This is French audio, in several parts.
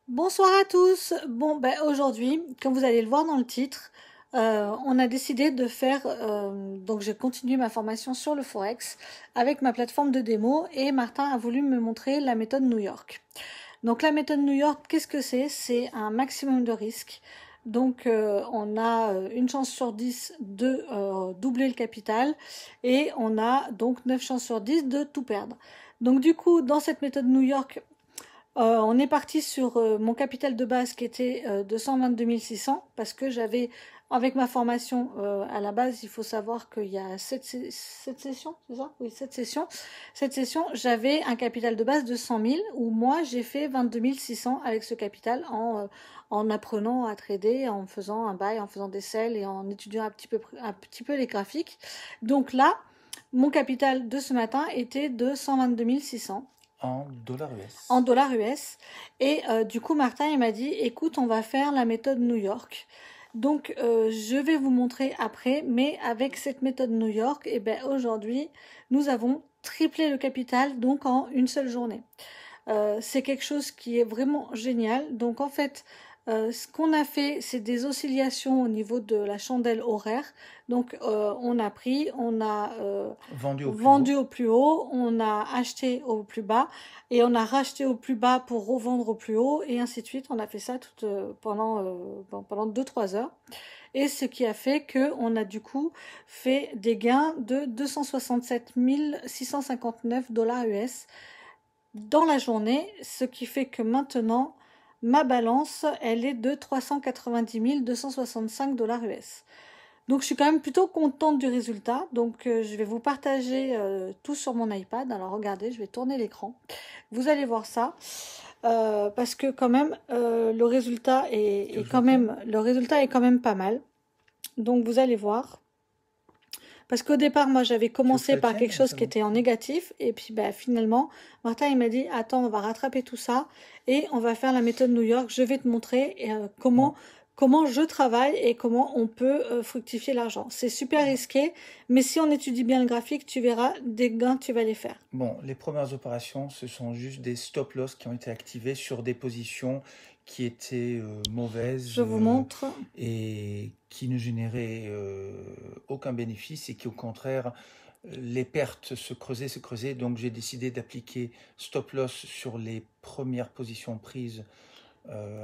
Bonsoir à tous. Bon, ben aujourd'hui, comme vous allez le voir dans le titre, on a décidé de faire. Donc, j'ai continué ma formation sur le Forex avec ma plateforme de démo et Martin a voulu me montrer la méthode New York. Donc, la méthode New York, qu'est-ce que c'est? C'est un maximum de risque. Donc, on a une chance sur 10 de doubler le capital et on a donc 9 chances sur 10 de tout perdre. Donc, du coup, dans cette méthode New York, on est parti sur mon capital de base qui était de 122 600 parce que j'avais, avec ma formation à la base, il faut savoir qu'il y a 7 sessions, c'est ça? Oui, 7 sessions. 7 sessions, j'avais un capital de base de 100 000 où moi j'ai fait 22 600 avec ce capital en apprenant à trader, en faisant un buy, en faisant des sells et en étudiant un petit peu les graphiques. Donc là, mon capital de ce matin était de 122 600 en dollars US. en dollars US. Et du coup, Martin, il m'a dit, écoute, on va faire la méthode New York. Donc, je vais vous montrer après, mais avec cette méthode New York, et ben aujourd'hui, nous avons triplé le capital, donc en une seule journée. C'est quelque chose qui est vraiment génial. Donc, en fait, ce qu'on a fait, c'est des oscillations au niveau de la chandelle horaire. Donc, on a pris, on a vendu au plus haut, on a acheté au plus bas et on a racheté au plus bas pour revendre au plus haut et ainsi de suite. On a fait ça pendant 2-3 heures. Et ce qui a fait qu'on a du coup fait des gains de 267 659 dollars US dans la journée, ce qui fait que maintenant, ma balance, elle est de 390 265 dollars US. Donc je suis quand même plutôt contente du résultat. Donc je vais vous partager tout sur mon iPad. Alors regardez, je vais tourner l'écran. Vous allez voir ça. Parce que quand même le résultat est quand même pas mal. Donc vous allez voir. Parce qu'au départ, moi, j'avais commencé par quelque chose qui était en négatif. Et puis, bah, finalement, Martin, il m'a dit, attends, on va rattraper tout ça et on va faire la méthode New York. Je vais te montrer comment je travaille et comment on peut fructifier l'argent. C'est super risqué, mais si on étudie bien le graphique, tu verras, des gains, tu vas les faire. Bon, les premières opérations, ce sont juste des stop-loss qui ont été activés sur des positions qui étaient mauvaises. Je vous montre. Et qui ne généraient aucun bénéfice et qui, au contraire, les pertes se creusaient. Donc, j'ai décidé d'appliquer stop-loss sur les premières positions prises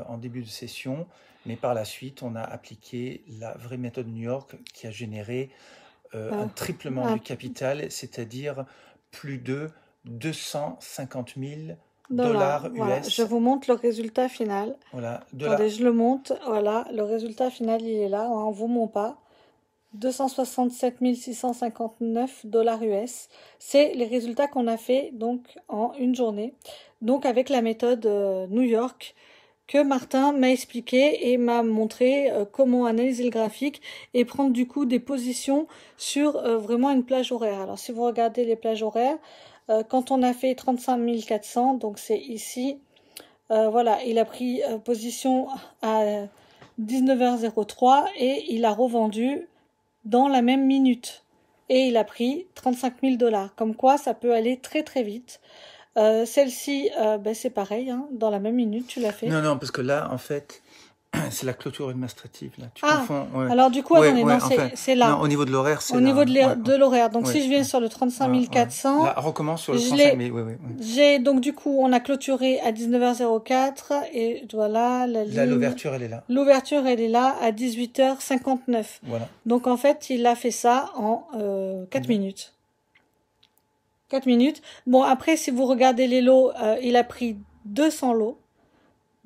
en début de session. Mais par la suite, on a appliqué la vraie méthode New York qui a généré un triplement du capital, c'est-à-dire plus de 250 000 dollars US. Voilà. Je vous montre le résultat final. Voilà, attendez, je le monte. Voilà, le résultat final, il est là. On vous montre pas. 267 659 dollars US. C'est les résultats qu'on a fait donc en une journée. Donc avec la méthode New York que Martin m'a expliqué et m'a montré comment analyser le graphique et prendre du coup des positions sur vraiment une plage horaire. Alors si vous regardez les plages horaires, quand on a fait 35 400, donc c'est ici, voilà, il a pris position à 19h03 et il a revendu dans la même minute. Et il a pris 35 000 dollars. Comme quoi, ça peut aller très très vite. Celle-ci, ben, c'est pareil, hein, dans la même minute, tu l'as fait. Non, parce que là, en fait, c'est la clôture administrative. Là. Tu confonds. Ouais. Alors du coup, attendez, non, c'est là. Non, au niveau de l'horaire, c'est là. Au niveau de l'horaire. Donc si je viens sur le 35 400... Là, recommence sur le 35 000. J'ai, donc du coup, on a clôturé à 19h04 et voilà, la ligne... Là, l'ouverture, elle est là. L'ouverture, elle est là à 18h59. Voilà. Donc en fait, il a fait ça en 4 minutes. 4 minutes. Bon, après, si vous regardez les lots, il a pris 200 lots.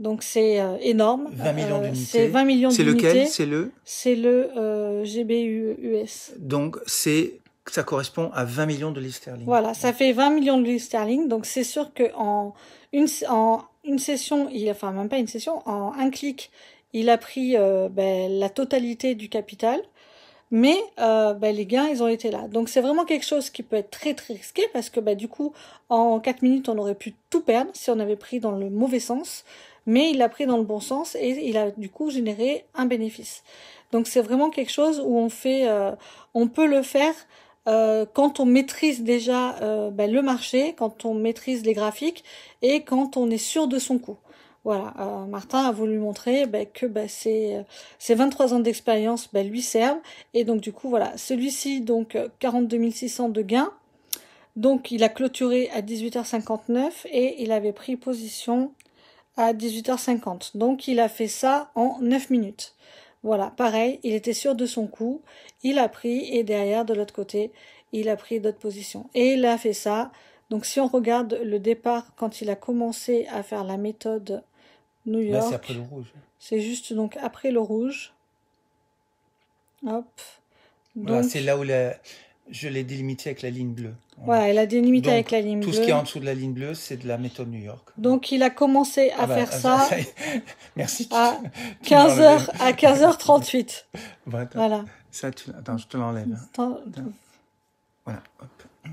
Donc c'est énorme. 20 millions d'unités. C'est 20 millions d'unités. C'est lequel? C'est le GBUS. Donc ça correspond à 20 millions de livres sterling. Voilà, ça fait 20 millions de livres sterling. Donc c'est sûr qu'en une session, enfin même pas une session, en un clic, il a pris la totalité du capital. Mais les gains, ils ont été là. Donc c'est vraiment quelque chose qui peut être très très risqué parce que du coup, en 4 minutes, on aurait pu tout perdre si on avait pris dans le mauvais sens. Mais il l'a pris dans le bon sens et il a du coup généré un bénéfice. Donc c'est vraiment quelque chose où on peut le faire quand on maîtrise déjà le marché, quand on maîtrise les graphiques et quand on est sûr de son coup. Voilà, Martin a voulu montrer que ses 23 ans d'expérience lui servent. Et donc du coup, voilà, celui-ci, donc 42 600 de gains. Donc il a clôturé à 18h59 et il avait pris position à 18h50. Donc il a fait ça en 9 minutes. Voilà, pareil, il était sûr de son coup, il a pris et derrière, de l'autre côté, il a pris d'autres positions. Et il a fait ça. Donc si on regarde le départ, quand il a commencé à faire la méthode New Là, c'est York, après le rouge. c'est juste donc après le rouge. Hop. Voilà, Donc, c'est là où je l'ai délimité avec la ligne bleue. Voilà. voilà, il a délimité Donc, avec la ligne tout bleue. ce qui est en dessous de la ligne bleue, c'est de la méthode New York. Donc il a commencé à faire ça Merci. à 15h, à 15h38. Voilà. Ça, attends, je te l'enlève. Voilà. Hop.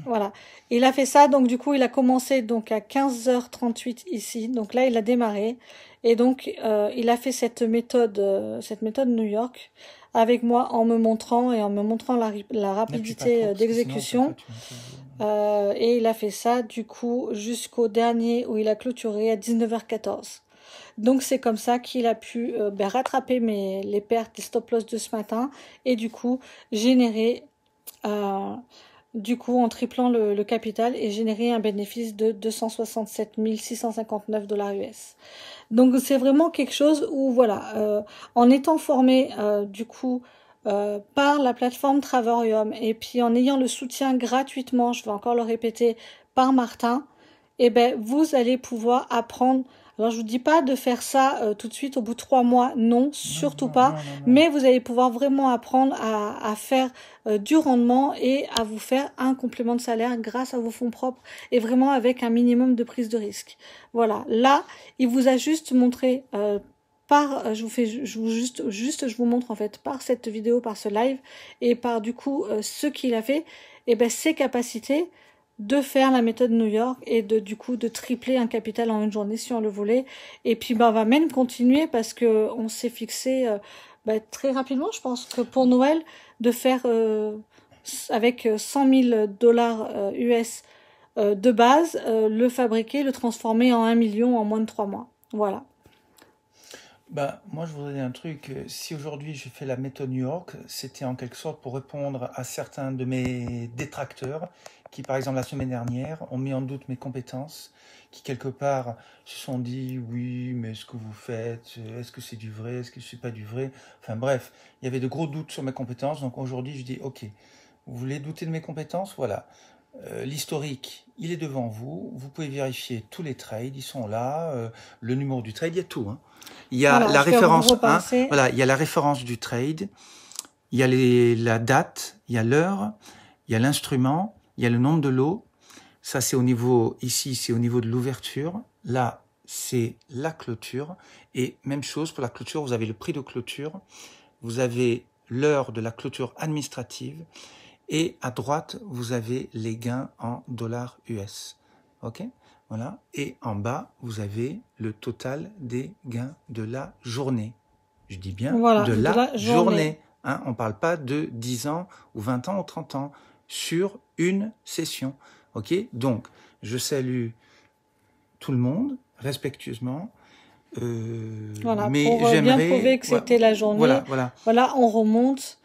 Voilà. Il a fait ça, donc du coup, il a commencé donc à 15h38 ici. Donc là, il a démarré. Et donc, il a fait cette méthode New York avec moi en me montrant la rapidité d'exécution. Et il a fait ça, du coup, jusqu'au dernier où il a clôturé à 19h14. Donc, c'est comme ça qu'il a pu rattraper les pertes des stop-loss de ce matin et du coup, générer... du coup, en triplant le capital et générer un bénéfice de 267 659 $ US. Donc, c'est vraiment quelque chose où, voilà, en étant formé, du coup, par la plateforme Traverium et puis en ayant le soutien gratuitement, je vais encore le répéter, par Martin, eh ben, vous allez pouvoir apprendre. Alors, je vous dis pas de faire ça tout de suite au bout de 3 mois, non, surtout pas. Mais vous allez pouvoir vraiment apprendre à faire du rendement et à vous faire un complément de salaire grâce à vos fonds propres et vraiment avec un minimum de prise de risque. Voilà, là, il vous a juste montré je vous montre en fait par cette vidéo, par ce live et par du coup ce qu'il a fait, et ben ses capacités de faire la méthode New York et du coup de tripler un capital en une journée si on le voulait. Et puis on va même continuer parce que on s'est fixé très rapidement, je pense que pour Noël, de faire avec 100 000 $ US de base, le fabriquer, le transformer en 1 million en moins de 3 mois. Voilà. Moi, je voudrais dire un truc. Si aujourd'hui je fais la méthode New York, c'était en quelque sorte pour répondre à certains de mes détracteurs qui, par exemple, la semaine dernière, ont mis en doute mes compétences, qui, quelque part, se sont dit « Oui, mais ce que vous faites, est-ce que c'est du vrai, est-ce que c'est pas du vrai ?» Enfin bref, il y avait de gros doutes sur mes compétences. Donc aujourd'hui, je dis « Ok, vous voulez douter de mes compétences? Voilà. » L'historique, il est devant vous. Vous pouvez vérifier tous les trades, ils sont là. Le numéro du trade, il y a tout. Hein. Il y a la référence. Voilà, il y a la référence du trade. Il y a la date. Il y a l'heure. Il y a l'instrument. Il y a le nombre de lots. Ça, c'est au niveau ici, c'est au niveau de l'ouverture. Là, c'est la clôture. Et même chose pour la clôture. Vous avez le prix de clôture. Vous avez l'heure de la clôture administrative. Et à droite, vous avez les gains en dollars US. OK? Voilà. Et en bas, vous avez le total des gains de la journée. Je dis bien de la journée. Hein? On ne parle pas de 10 ans ou 20 ans ou 30 ans sur une session. OK? Donc, je salue tout le monde respectueusement. Voilà, mais pour bien prouver que c'était la journée. Voilà, on remonte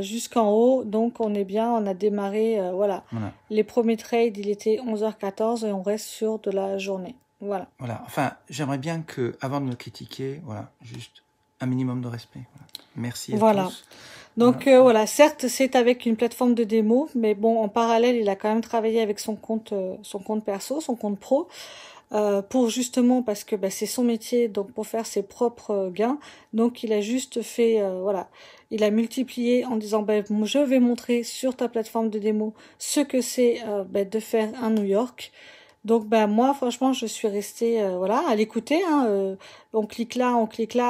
jusqu'en haut, donc on est bien, on a démarré, voilà. Les premiers trades, il était 11h14 et on reste sur de la journée. Voilà. Voilà, enfin, j'aimerais bien que, avant de me critiquer, voilà, juste un minimum de respect. Voilà. Merci à tous. Donc voilà, certes, c'est avec une plateforme de démo, mais bon, en parallèle, il a quand même travaillé avec son compte perso, son compte pro. Pour justement, parce que c'est son métier, donc pour faire ses propres gains. Donc il a juste fait, voilà, il a multiplié en disant je vais montrer sur ta plateforme de démo ce que c'est de faire un New York. Donc moi franchement je suis restée voilà à l'écouter, hein, on clique là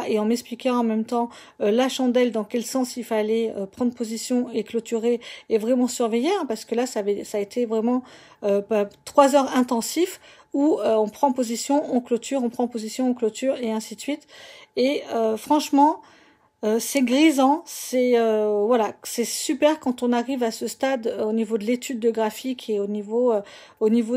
et en m'expliquant en même temps la chandelle dans quel sens il fallait prendre position et clôturer et vraiment surveiller, hein, parce que là ça a été vraiment 3 heures intensifs où on prend position, on clôture, on prend position, on clôture et ainsi de suite. Et franchement, C'est grisant, voilà, c'est super quand on arrive à ce stade au niveau de l'étude de graphique et au niveau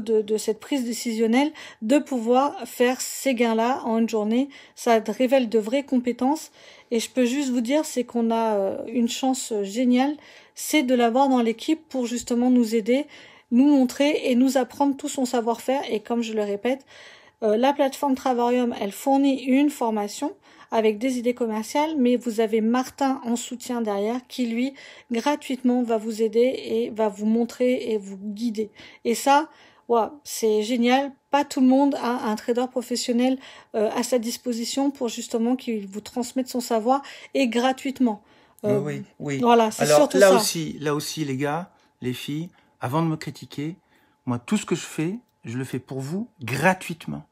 de cette prise décisionnelle, de pouvoir faire ces gains-là en une journée. Ça révèle de vraies compétences. Et je peux juste vous dire, c'est qu'on a une chance géniale, c'est de l'avoir dans l'équipe pour justement nous aider, nous montrer et nous apprendre tout son savoir-faire. Et comme je le répète, la plateforme Travarium, elle fournit une formation avec des idées commerciales, mais vous avez Martin en soutien derrière qui, lui, gratuitement va vous aider et va vous montrer et vous guider. Et ça, wow, c'est génial. Pas tout le monde a un trader professionnel à sa disposition pour justement qu'il vous transmette son savoir et gratuitement. Oui. Voilà, c'est Alors surtout ça. là aussi, les gars, les filles, avant de me critiquer, moi, tout ce que je fais, je le fais pour vous gratuitement.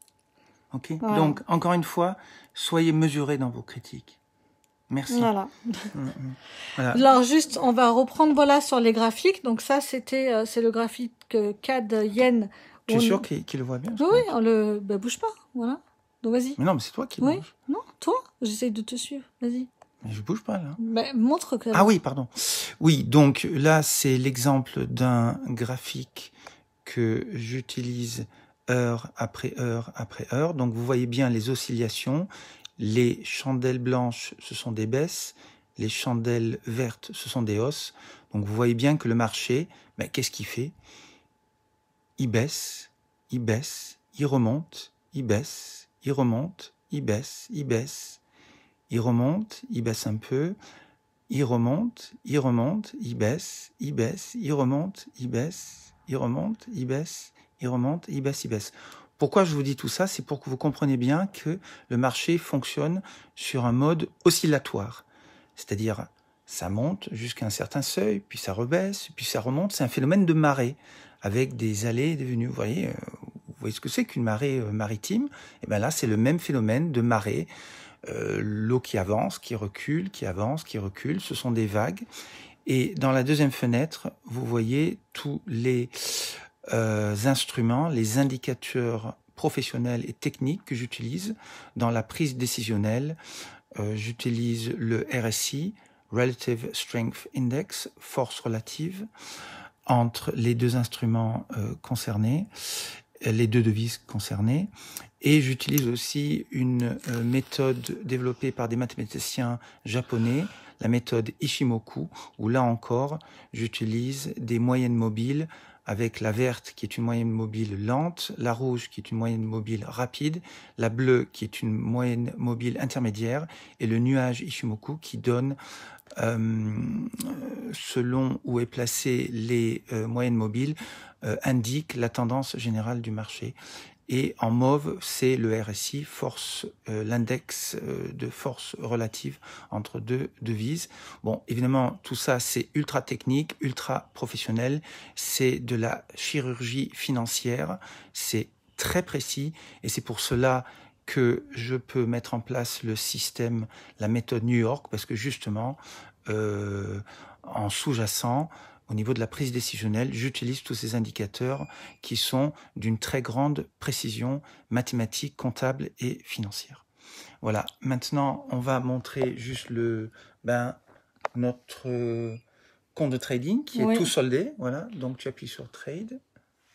Ok. Voilà. Donc, encore une fois, soyez mesurés dans vos critiques. Merci. Voilà. Voilà. Alors juste, on va reprendre voilà sur les graphiques. Donc ça, c'est le graphique CAD Yen. Tu es sûr qu'il le voit bien? Oui, bouge pas, voilà. Donc vas-y. Mais non, mais c'est toi qui bouge. Non, toi, j'essaie de te suivre. Vas-y. Mais je bouge pas là. Montre que. Ah oui, pardon. Oui, donc là, c'est l'exemple d'un graphique que j'utilise heure après heure après heure. Donc vous voyez bien les oscillations. Les chandelles blanches, ce sont des baisses. Les chandelles vertes, ce sont des hausses. Donc vous voyez bien que le marché, qu'est-ce qu'il fait? Il baisse, il baisse, il remonte, il baisse, il remonte, il baisse, il baisse. Il remonte, il baisse un peu, il remonte, il remonte, il baisse, il baisse, il remonte, il baisse, il remonte, il baisse, il remonte, il baisse, il baisse. Pourquoi je vous dis tout ça? C'est pour que vous compreniez bien que le marché fonctionne sur un mode oscillatoire. C'est-à-dire, ça monte jusqu'à un certain seuil, puis ça rebaisse, puis ça remonte. C'est un phénomène de marée, avec des allées et des venues. Vous voyez ce que c'est qu'une marée maritime? Et bien là, c'est le même phénomène de marée. L'eau qui avance, qui recule, qui avance, qui recule, ce sont des vagues. Et dans la deuxième fenêtre, vous voyez tous les instruments, les indicateurs professionnels et techniques que j'utilise dans la prise décisionnelle. J'utilise le RSI, Relative Strength Index, force relative, entre les deux instruments concernés, les deux devises concernées. Et j'utilise aussi une méthode développée par des mathématiciens japonais, la méthode Ishimoku, où là encore, j'utilise des moyennes mobiles avec la verte qui est une moyenne mobile lente, la rouge qui est une moyenne mobile rapide, la bleue qui est une moyenne mobile intermédiaire et le nuage Ishimoku qui donne, selon où est placé les moyennes mobiles, indique la tendance générale du marché. Et en mauve, c'est le RSI, l'index de force relative entre deux devises. Bon, évidemment, tout ça, c'est ultra technique, ultra professionnel. C'est de la chirurgie financière. C'est très précis. Et c'est pour cela que je peux mettre en place le système, la méthode New York, parce que justement, en sous-jacent, au niveau de la prise décisionnelle, j'utilise tous ces indicateurs qui sont d'une très grande précision mathématique, comptable et financière. Voilà, maintenant on va montrer juste notre compte de trading qui est tout soldé. Voilà, donc tu appuies sur Trade,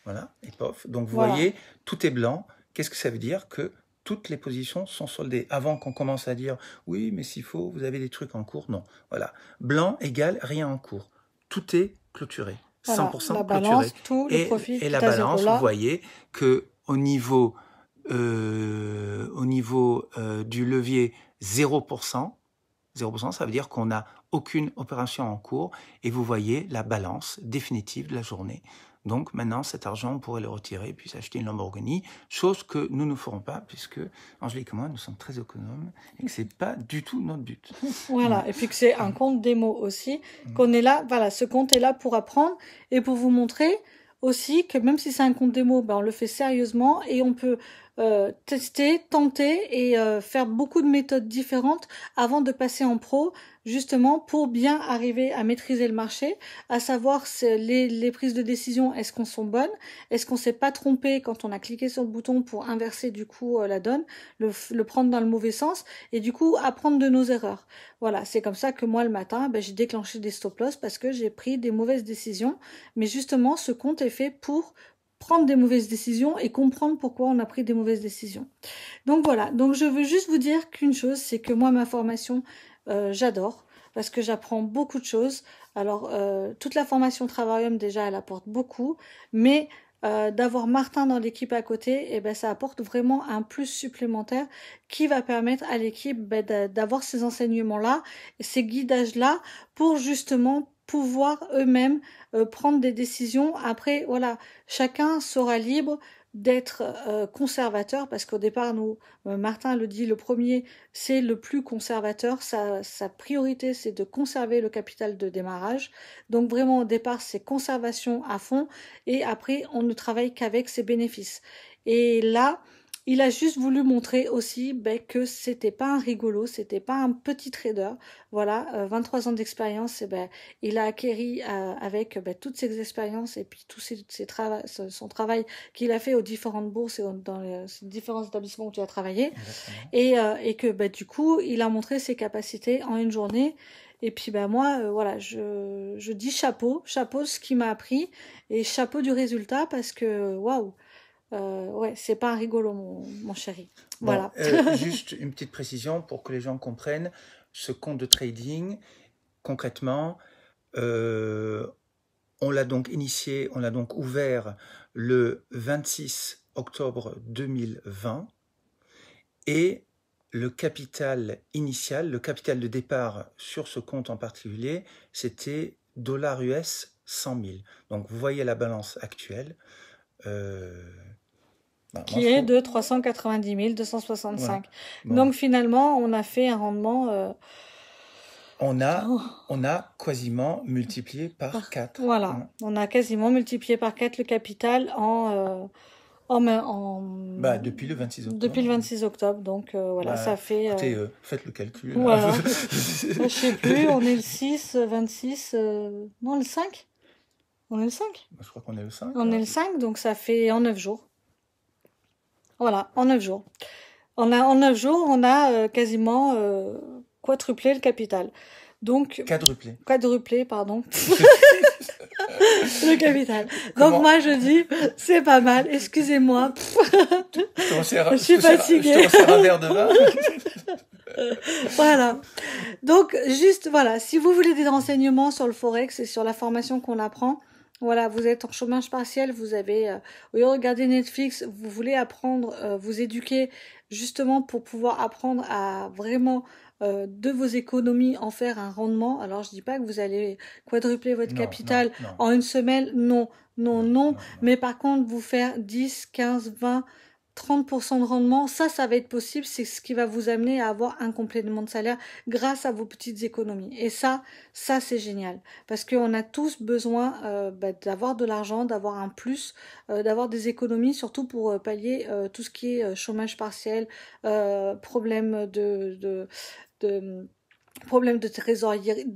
voilà, et pof. Donc vous voyez, tout est blanc. Qu'est-ce que ça veut dire? Que toutes les positions sont soldées. Avant qu'on commence à dire, oui, mais s'il faut, vous avez des trucs en cours. Non, voilà. Blanc égale rien en cours. Tout est clôturé, 100% la clôturé. Balance, tout, le profit, et la balance, vous voyez que au niveau du levier 0%, 0%, ça veut dire qu'on n'a aucune opération en cours. Et vous voyez la balance définitive de la journée. Donc maintenant, cet argent, on pourrait le retirer puis s'acheter une Lamborghini, chose que nous ne ferons pas puisque Angélique et moi, nous sommes très économes et que c'est pas du tout notre but. Voilà, et puis que c'est un compte démo aussi, qu'on est là, voilà, ce compte est là pour apprendre et pour vous montrer aussi que même si c'est un compte démo, on le fait sérieusement et on peut tester, tenter et faire beaucoup de méthodes différentes avant de passer en pro, justement pour bien arriver à maîtriser le marché, à savoir les prises de décision, est-ce qu'on sont bonnes, est-ce qu'on s'est pas trompé quand on a cliqué sur le bouton pour inverser du coup la donne, le prendre dans le mauvais sens, et du coup apprendre de nos erreurs. Voilà, c'est comme ça que moi le matin, j'ai déclenché des stop-loss parce que j'ai pris des mauvaises décisions, mais justement ce compte est fait pour prendre des mauvaises décisions et comprendre pourquoi on a pris des mauvaises décisions. Donc voilà, donc je veux juste vous dire qu'une chose, c'est que moi ma formation, j'adore parce que j'apprends beaucoup de choses. Alors toute la formation Travarium déjà elle apporte beaucoup, mais d'avoir Martin dans l'équipe à côté, ça apporte vraiment un plus supplémentaire qui va permettre à l'équipe d'avoir ces enseignements-là, ces guidages-là pour justement pouvoir eux-mêmes prendre des décisions. Après, voilà, chacun sera libre d'être conservateur parce qu'au départ, Martin le dit, le premier, c'est le plus conservateur. Sa priorité, c'est de conserver le capital de démarrage. Donc vraiment, au départ, c'est conservation à fond et après, on ne travaille qu'avec ses bénéfices. Et là, il a juste voulu montrer aussi que c'était pas un rigolo, c'était pas un petit trader. Voilà, 23 ans d'expérience, il a acquéri avec toutes ses expériences et puis tout son travail qu'il a fait aux différentes bourses et dans les différents établissements où tu as travaillé. Et que du coup, il a montré ses capacités en une journée. Et puis moi, voilà, je dis chapeau ce qu'il m'a appris et chapeau du résultat parce que waouh. Ouais, c'est pas un rigolo, mon chéri. Bon, Voilà. juste une petite précision pour que les gens comprennent. Ce compte de trading, concrètement, on l'a donc initié, on l'a donc ouvert le 26 octobre 2020 et le capital initial, le capital de départ sur ce compte en particulier, c'était $US 100 000. Donc vous voyez la balance actuelle. Qui est de 390 265. Voilà. Bon. Donc finalement, on a fait un rendement... On a quasiment multiplié par 4. Voilà, on a quasiment multiplié par 4 le capital depuis le 26 octobre. Depuis le 26 octobre, donc voilà, ça fait... Écoutez, faites le calcul. Voilà. Je sais plus, on est le 6, 26... non, le 5 On est le 5 Je crois qu'on est le 5. On est le 5, donc ça fait en 9 jours. Voilà, en 9 jours. En 9 jours, on a quasiment quadruplé le capital. Donc, quadruplé, pardon. Le capital. Donc moi je dis, c'est pas mal, excusez-moi. Je suis fatiguée. Je te resserre un verre de vin. Voilà. Donc juste, voilà, si vous voulez des renseignements sur le Forex et sur la formation qu'on apprend, voilà, vous êtes en chômage partiel, vous avez, au lieu de regarder Netflix, vous voulez apprendre, vous éduquer justement pour pouvoir apprendre à vraiment de vos économies en faire un rendement. Alors je dis pas que vous allez quadrupler votre capital en une semaine, non, mais par contre vous faire 10, 15, 20, 30% de rendement, ça va être possible, c'est ce qui va vous amener à avoir un complément de salaire grâce à vos petites économies. Et ça c'est génial, parce qu'on a tous besoin d'avoir de l'argent, d'avoir un plus, d'avoir des économies, surtout pour pallier tout ce qui est chômage partiel, problème problème de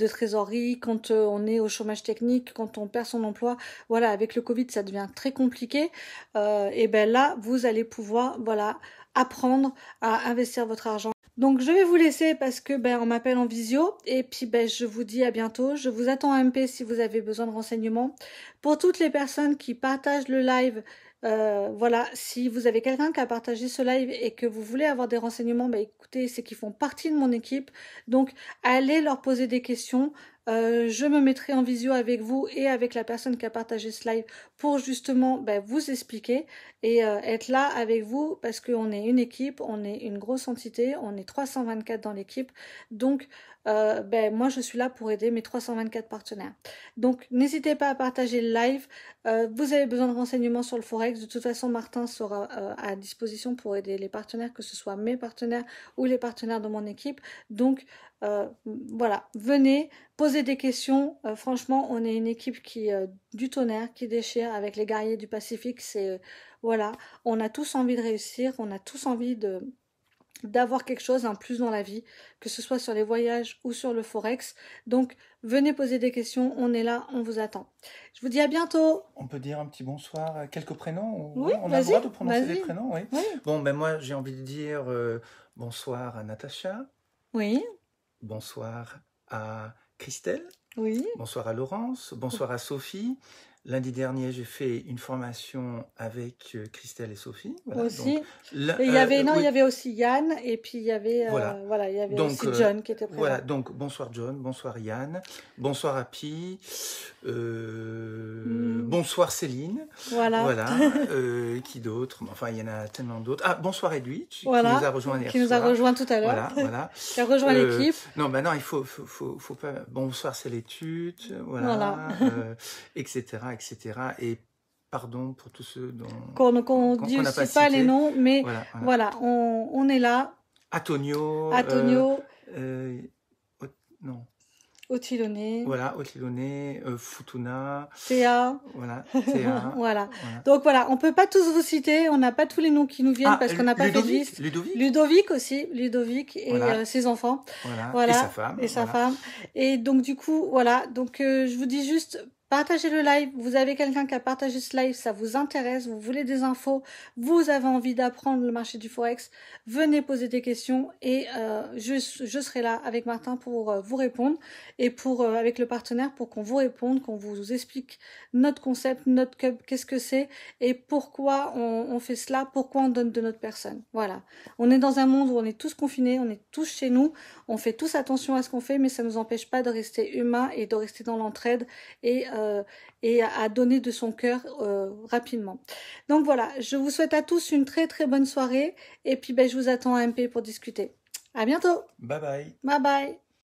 trésorerie quand on est au chômage technique, quand on perd son emploi. Voilà, avec le Covid, ça devient très compliqué. Et là, vous allez pouvoir, voilà, apprendre à investir votre argent. Donc, je vais vous laisser parce que on m'appelle en visio. Et puis, je vous dis à bientôt. Je vous attends en MP si vous avez besoin de renseignements. Pour toutes les personnes qui partagent le live, voilà, si vous avez quelqu'un qui a partagé ce live et que vous voulez avoir des renseignements, écoutez, c'est qu'ils font partie de mon équipe, donc allez leur poser des questions. Je me mettrai en visio avec vous et avec la personne qui a partagé ce live pour justement vous expliquer et être là avec vous parce qu'on est une équipe, on est une grosse entité, on est 324 dans l'équipe, donc moi je suis là pour aider mes 324 partenaires. Donc n'hésitez pas à partager le live. Vous avez besoin de renseignements sur le Forex, de toute façon Martin sera à disposition pour aider les partenaires, que ce soit mes partenaires ou les partenaires de mon équipe. Donc Voilà, venez, posez des questions. Franchement, on est une équipe qui du tonnerre, qui déchire avec les guerriers du Pacifique. C'est voilà, on a tous envie de réussir, on a tous envie de d'avoir quelque chose en plus dans la vie, que ce soit sur les voyages ou sur le forex. Donc, venez poser des questions, on est là, on vous attend. Je vous dis à bientôt. On peut dire un petit bonsoir, quelques prénoms? Oui, On a le droit de prononcer vas-y. des prénoms, oui. Oui. Bon, ben moi, j'ai envie de dire bonsoir à Natacha, Oui, bonsoir à Christelle, oui, bonsoir à Laurence, bonsoir à Sophie. Lundi dernier, j'ai fait une formation avec Christelle et Sophie. Voilà, aussi. donc, Et il y avait, non, oui, il y avait aussi Yann, et puis il y avait, voilà. voilà, il y avait Donc, aussi John qui était présent. voilà, donc bonsoir John, bonsoir Yann, bonsoir Happy, bonsoir Céline, Voilà. voilà, qui d'autre? Enfin, il y en a tellement d'autres. Ah, bonsoir Edwige, qui Voilà, nous a rejoint hier qui nous a soir. rejoint tout à l'heure, Voilà, voilà. qui a rejoint l'équipe. Non, ben non, il faut pas. Bonsoir Célétude, voilà, Voilà. etc., etc. Et pardon pour tous ceux Qu'on dit n'a aussi pas pas cité. les noms, mais Voilà, voilà, on est là. Antonio. Antonio, non. Otilone, Voilà, Otilone, Futuna, Théa, voilà, Théa. voilà. Donc voilà, on peut pas tous vous citer, on n'a pas tous les noms qui nous viennent parce qu'on n'a pas fait de liste. Ludovic aussi, Ludovic et voilà. Ses enfants. Voilà. Et sa femme. Et sa femme. Et donc du coup, voilà, donc je vous dis juste, partagez le live, vous avez quelqu'un qui a partagé ce live, ça vous intéresse, vous voulez des infos, vous avez envie d'apprendre le marché du Forex, venez poser des questions et je serai là avec Martin pour vous répondre et pour avec le partenaire pour qu'on vous réponde, qu'on vous explique notre concept, notre cup, qu'est-ce que c'est et pourquoi on fait cela, pourquoi on donne de notre personne. Voilà. On est dans un monde où on est tous confinés, on est tous chez nous, on fait tous attention à ce qu'on fait, mais ça ne nous empêche pas de rester humains et de rester dans l'entraide et à donner de son cœur rapidement. Donc voilà, je vous souhaite à tous une très très bonne soirée et puis ben, je vous attends à MP pour discuter. À bientôt. Bye bye. Bye bye.